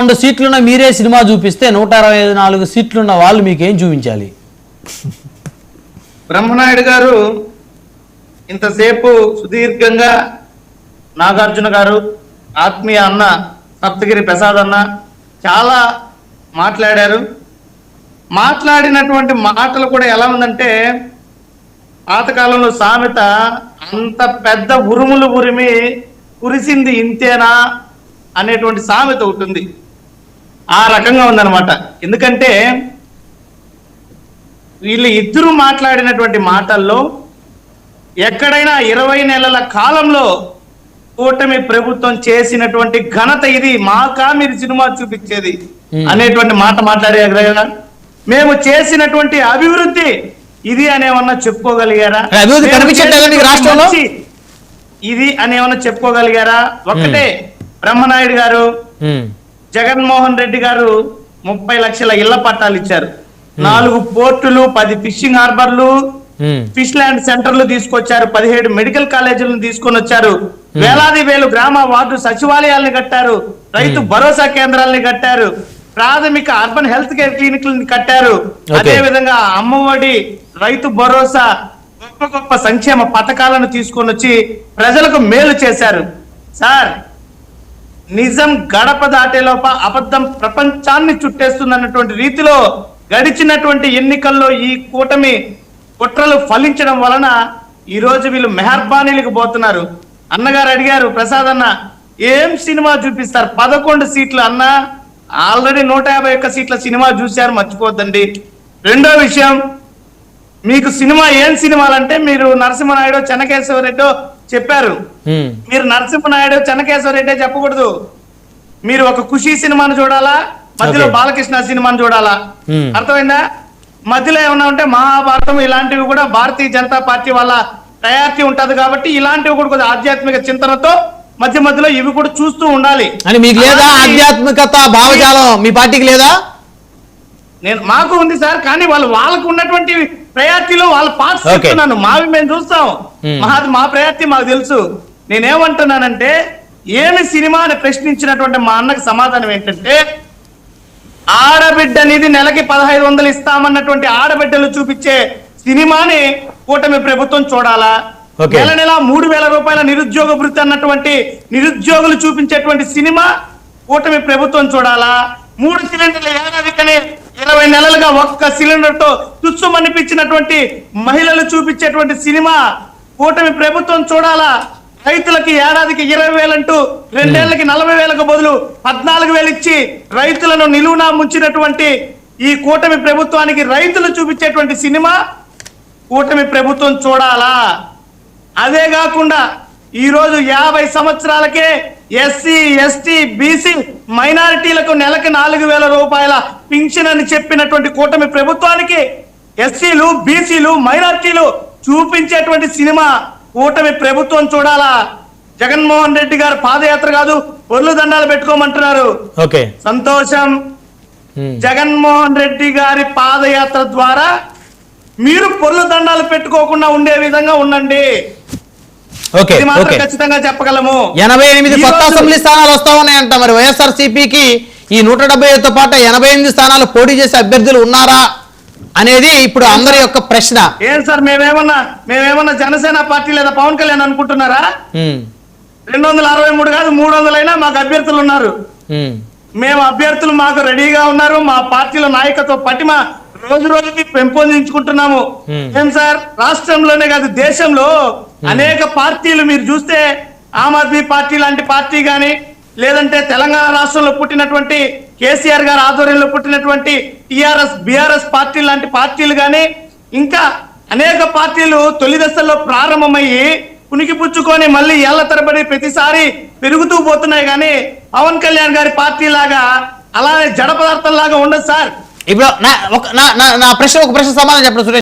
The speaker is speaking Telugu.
2 సీట్లున్న మీరే సినిమా చూపిస్తే 164 సీట్లున్న వాళ్ళు మీకేం చూపించాలి? బ్రహ్మనాయుడు గారు ఇంతసేపు సుదీర్ఘంగా నాగార్జున గారు, ఆత్మీయ అన్న సప్తగిరి ప్రసాద్ అన్న చాలా మాట్లాడారు. మాట్లాడినటువంటి మాటలు కూడా ఎలా ఉందంటే, పాతకాలంలో సామెత అంత పెద్ద ఉరుములు ఉరిమి కురిసింది ఇంతేనా అనేటువంటి సామెత ఉంటుంది. ఆ రకంగా ఉందన్నమాట. ఎందుకంటే వీళ్ళు ఇద్దరు మాట్లాడినటువంటి మాటల్లో ఎక్కడైనా 20 నెలల కాలంలో కూటమి ప్రభుత్వం చేసినటువంటి ఘనత ఇది, మాకా మీరు సినిమా చూపించేది అనేటువంటి మాట మాట్లాడారు. మేము చేసినటువంటి అభివృద్ధి ఇది అనేమన్నా చెప్పుకోగలిగారా? రాష్ట్రంలో ఇది అనేమన్నా చెప్పుకోగలిగారా? ఒకటే, బ్రహ్మనాయుడు గారు, జగన్మోహన్ రెడ్డి గారు 30 లక్షల ఇళ్ల పట్టాలు ఇచ్చారు. 4 పోర్టులు, 10 ఫిషింగ్ హార్బర్లు, ఫిష్ ల్యాండ్ సెంటర్లు తీసుకొచ్చారు. 17 మెడికల్ కాలేజీలను తీసుకొని వచ్చారు. వేలాది వేలు గ్రామ వార్డు సచివాలయాలను కట్టారు. రైతు భరోసా కేంద్రాలని కట్టారు. ప్రాథమిక అర్బన్ హెల్త్ కేర్ క్లినిక్లను కట్టారు. అదే విధంగా అమ్మఒడి, రైతు భరోసా, గొప్ప గొప్ప సంక్షేమ పథకాలను తీసుకొని వచ్చి ప్రజలకు మేలు చేశారు. సార్, నిజం గడప దాటేలోప అబద్ధం ప్రపంచాన్ని చుట్టేస్తుందన్నటువంటి రీతిలో గడిచినటువంటి ఎన్నికల్లో ఈ కూటమి కుట్రలు ఫలించడం వలన ఈ రోజు వీళ్ళు మెహర్బానీలకు పోతున్నారు. అన్నగారు అడిగారు, ప్రసాద్ అన్న ఏం సినిమా చూపిస్తారు? 11 సీట్లు అన్న, ఆల్రెడీ 151 సీట్ల సినిమా చూశారు, మర్చిపోద్దండి. రెండో విషయం, మీకు సినిమా ఏం సినిమాలంటే, మీరు నరసింహనాయుడు, చెన్నకేశవరెడ్డి చెప్పారు. మీరు నరసింహనాయుడు, చెన్నకేశవరెడ్డి చెప్పకూడదు. మీరు ఒక ఖుషీ సినిమాను చూడాలా, మధ్యలో బాలకృష్ణ సినిమాను చూడాలా. అర్థమైందా? మధ్యలో ఏమన్నా ఉంటే మహాభారతం ఇలాంటివి కూడా భారతీయ జనతా పార్టీ వాళ్ళ ప్రయారిటీ ఉంటది కాబట్టి ఇలాంటివి కూడా కొద్దిగా ఆధ్యాత్మిక చింతనతో మధ్య మధ్యలో ఇవి కూడా చూస్తూ ఉండాలి. అని మీకు లేదా ఆధ్యాత్మికత భావజాలం? మీ పార్టీకి లేదా? మాకు ఉంది సార్, కానీ వాళ్ళకు ఉన్నటువంటి ప్రయారిటీలో వాళ్ళ పార్ట్స్ చెప్తున్నాను. మావి మేము చూస్తాం, మా ప్రయారిటీ మాకు తెలుసు. నేనేమంటున్నానంటే, ఏమి సినిమా అని ప్రశ్నించినటువంటి మా అన్నకి సమాధానం ఏంటంటే, ఆడబిడ్డ అనేది నెలకి 1500 ఇస్తామన్నటువంటి ఆడబిడ్డలు చూపించే సినిమాని కూటమి ప్రభుత్వం చూడాలా? నెల నెల 3000 రూపాయల నిరుద్యోగ భృతి అన్నటువంటి నిరుద్యోగులు చూపించేటువంటి సినిమా కూటమి ప్రభుత్వం చూడాలా? 3 సిలిండర్ల ఏడాదికనే 20 నెలలుగా ఒక్క సిలిండర్ తో తుస్సుమనిపించినటువంటి మహిళలు చూపించేటువంటి సినిమా కూటమి ప్రభుత్వం చూడాలా? రైతులకి ఏడాదికి 20,000 అంటూ 2 ఏళ్లకి 40,000కు బదులు 14,000 ఇచ్చి రైతులను నిలువునా ముంచినటువంటి ఈ కూటమి ప్రభుత్వానికి రైతులు చూపించేటువంటి సినిమా కూటమి ప్రభుత్వం చూడాలా? అదే కాకుండా ఈ రోజు 50 సంవత్సరాలకే ఎస్సీ, ఎస్టీ, బీసీ మైనారిటీలకు నెలకి 4,000 రూపాయల పింఛన్ అని చెప్పినటువంటి కూటమి ప్రభుత్వానికి ఎస్సీలు, బీసీలు, మైనారిటీలు చూపించేటువంటి సినిమా కూటమి ప్రభుత్వం చూడాలా? జగన్మోహన్ రెడ్డి గారు పాదయాత్ర కాదు, ఒళ్ళు దండాలు పెట్టుకోమంటున్నారు. సంతోషం. జగన్మోహన్ రెడ్డి గారి పాదయాత్ర ద్వారా మీరు పొర్లు దండాలు పెట్టుకోకుండా ఉండే విధంగా ఉండండి. ఖచ్చితంగా చెప్పగలము. 88 కొత్త అసెంబ్లీ స్థానాలు వస్తా ఉన్నాయంట. మరి వైఎస్ఆర్సీపీకి ఈ 175తో పాటు 88 స్థానాలు పోటీ చేసే అభ్యర్థులు ఉన్నారా అనేది ఇప్పుడు అందరి యొక్క ప్రశ్న. ఏం సార్, మేమేమన్నా జనసేన పార్టీ లేదా పవన్ కళ్యాణ్ అనుకుంటున్నారా? 263 కాదు, 300 అయినా మాకు అభ్యర్థులు ఉన్నారు. మేము అభ్యర్థులు మాకు రెడీగా ఉన్నారు. మా పార్టీలో నాయకత్వ పటిమ రోజు రోజుకి పెంపొందించుకుంటున్నాము. ఏం సార్, రాష్ట్రంలోనే కాదు దేశంలో అనేక పార్టీలు మీరు చూస్తే, ఆమ్ ఆద్మీ పార్టీ లాంటి పార్టీ గాని, లేదంటే తెలంగాణ రాష్ట్రంలో పుట్టినటువంటి కేసీఆర్ గారి ఆధ్వర్యంలో పుట్టినటువంటి టిఆర్ఎస్, బిఆర్ఎస్ పార్టీ లాంటి పార్టీలు గాని, ఇంకా అనేక పార్టీలు తొలి దశల్లో ప్రారంభమయ్యి పునికి పుచ్చుకొని మళ్ళీ ఏళ్ల తరబడి ప్రతిసారి పెరుగుతూ పోతున్నాయి. కానీ పవన్ కళ్యాణ్ గారి పార్టీ లాగా అలానే జడ పదార్థం లాగా ఉండదు సార్. ఇప్పుడు నా ప్రశ్న ఒక ప్రశ్న సమాధానం చెప్పండి సురేష్.